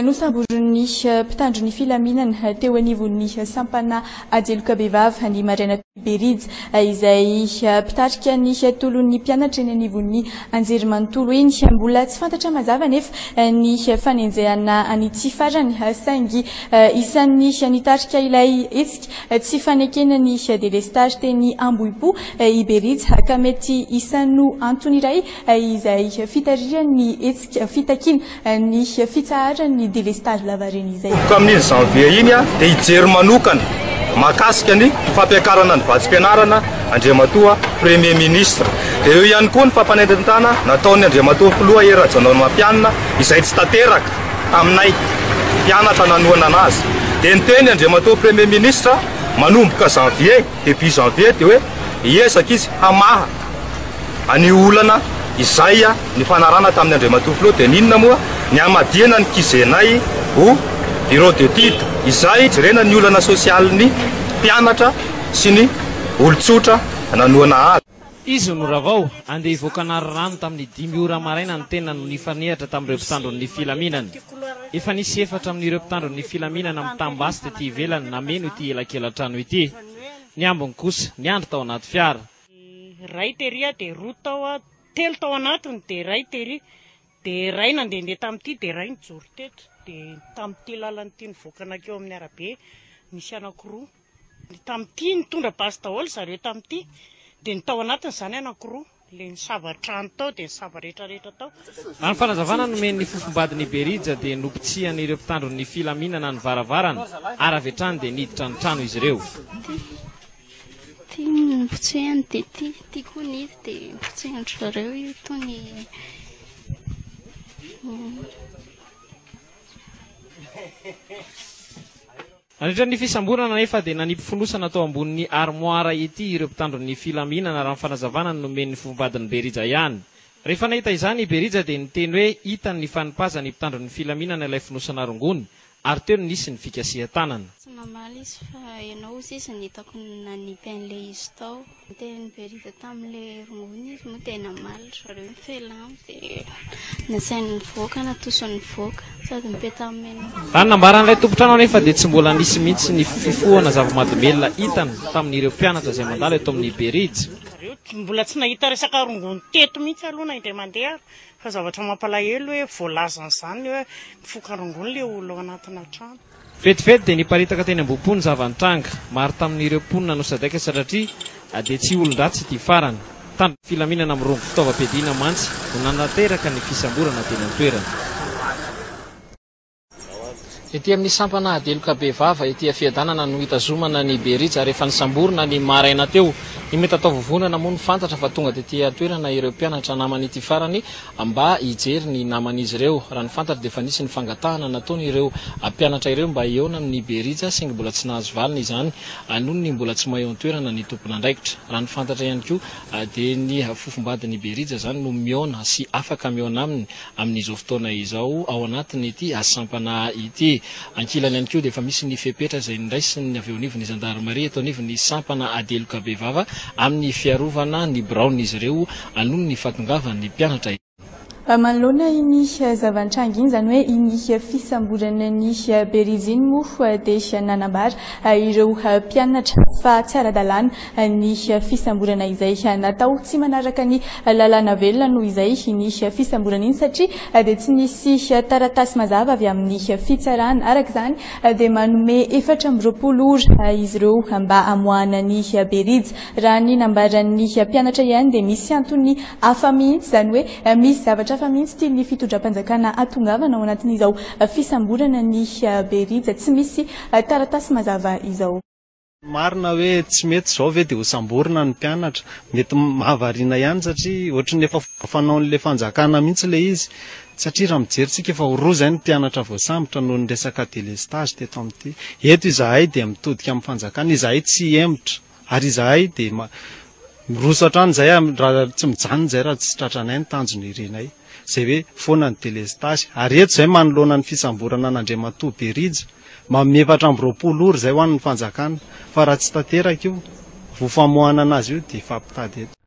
nosamborony mpitandro ny filaminana teo anivon'ny sampana ajeloka behivavy ny Maraina Berija izay mpitarika ny tolon'ny mpianatra eny anivon'ny anjerimanontolo iny. Mbola tsy fantatra mazava nefa ny fanenjehana an'ity farany saingy isan'ny nitarika ilay hetsika tsy fanekena ny délestage teny Ambohipo i Berija ka mety isano antony iray izay fitarian'ny hetsika fitakiana ny fitsaharany délestage lavareny izay. Amin'iny janvier iny dia hijery manokana mahakasika ny fampiakarana ny vatsim-pianarana Andriamatoa Premier Ministre. Dia eo ihany koa ny fampanendran-tana nataon'ny Andriamatoa Filoha Hery Rajaonanamampianina izay tsy tanteraka taminay mpianatra nanoana anazy. Dia niteny Andriamatoa Premier Ministre manomboka janvier, début janvier dia hoe hiezaka izy hamaha any olana izay ny fanarana tamin'ny Andriamatoa Filoha. Dia ninona moa ny hamadihana ny kizenay ho bureau d'étude izay jerena ny olana sosialy mpianatra sy ny olon-tsotra nanoana azy. Izy noravao andeha hivoakana rano tamin'ny 5 ora maraina ny tena no nifanehatra tamin'ireo mpitandron'ny filaminana. Efa nisy 4 amin'ireo mpitandron'ny filaminana mitambasy tety ivelany nameno ity elakelan-trano ity. Ny ambiny kosa ny andro tao anaty fiara. Ray tery dia roa tao, telo tao anatiny dia ray tery dia ray nandehandeha tamin'ity dia ray nijoro teto. Dia tamin'ity lalan'ity nivoakana keo amin'ny arabe misy anankiroa. Tamin'ity nitondra basy daholo zareo tamin'ity dia ny tao anatiny izany anankiroa. Le ny savatrano tao dia ny savarehetrarehetra tao. Raha ny fanazavana nomen'ny fofombadin'i Berija dia nopitsihan'ireo mpitandron'ny filaminana ny varavarana ary avy hatrany dia niditra ny trano izy ireo. Ty nopitsiahany dia ty koa nidy dia nopitsiahany zareo io tony Nandritra ny fisamborana nefa dia nanimpifonosana tao ambonin'ny armoara ity ireo mpitandron'ny filaminana raha ny fanazavana nomen'ny fofombadin'i Berija ihany. Rehefa nahita izany i Berija dia niteny hoe hitany ny fanimpazany mpitandron'ny filaminana ilay finosana rongony ary teo nisy ny fikasihan-tanana. Tsy mamaly izy fa ianao sisa nitako nanipy an'ilay izy tao. Niteny Berija tamin'ilay rongony izy moa dia namaly zareo mifelany dia nasainy nivoaka natosany nivoaka sady mipeta amena. Raha nambaran'ilay tompontrano nefa dia tsy mbola nisy mihitsy ny fifohana zava-mahadomelona hitany tamin'ireo mpianatra izay mandalo eto amin'ny Berija. Mbola tsy nahita resaka rongony teto mihitsy aloha na indray mandeha fa zavatra mampalahelo hoe voalazan'izany hoe mifoka rongony ilay olona ao anatina trano. Vetivety dia niparitaka teny Ambohipo ny zavan-tranga maro tamin'ireo mponina no sadaika satria dia tsy olon-dratsy ity farany. Tandro filaminana amin'ny rongo fitaovam-piadiana mantsy no nanateraka ny fisamborana teny an-toerana. Ety amin'ny sampana adeloka behivavy ety fiadanana no hitazomana ny Berija rehefa nisamborana ny maraina teo. Ny mety atao vovonana moa ny fantatra fa tonga dia ety toerana ireo mpianatra naman'ity farany mba hijery ny naman'izy ireo. Raha ny fantatra dia efa nisy ny fangatahana nataony ireo mpianatra ireo mba hihaona amin'ny Berija saingy mbola tsy nahazo valiny izany noho ny mbola tsy mahay toerana ny tompon'andraikitra. Raha ny fantatra ihany koa dia ny fofombadin'i Berija izany no mihaona sy afaka mihaona aminy amin'izao fotoana izao ao anatiny ity sampana ity. Ankilany ihany koa dia efa misy ny fepetra izay niraisiny avy eo anivon'ny gendarmerie eto anivon'ny sampana adeloka behivavy amin'ny fiarovana ny braon'izy ireo noho ny fahatongavan'ny mpianatra. Manoloana iny zavan-tranga iny izany hoe iny fisamborana ny Berija iny moa dia nanambara ireo mpianatra fa tsy ara-dalàna ny fisamborana izay natao tsy manaraka ny lalàna velona noho izay iny fisamborana iny satria dia tsy nisy taratasy mazava avy amin'ny fitsarana. Araka izany dia manome 420 ora izy ireo mba hamoahana ny Berija. Raha ny nambaran'ny mpianatra ihany dia misy antony hafa mihitsy izany hoe misy zavatra fa mihitsy tia ny fitondram-panjakana atongavana ao anatin'izao fisamborana ny Berija tsy misy taratasy mazava izao. Marina hoe tsy mety izao ve dia ho samborina ny mpianatra mety mahavariana ihany satria ohatran'ny efa fanaon'ilay fanjakana mihitsy ilay izy satria raha mijerytsika efa ho roa izay ny mpianatra voasambotra noho ny resaka délestage teto amin'ity. Eto izahay dia mitodika amin'ny fanjakana izahay tsy emotra ary izahay dia miroso hatrany izay raha tsy mijanona izay raha tsy tratranay ny tanjony irenay izay hoe foana ny délestage ary eto izay manoloana ny fisamborana an'Andriamatoa Berija manome 420 ora izay ho an'ny fanjakana fa raha tsy tanteraka io ho famoahana anazy io dia fampitady eto.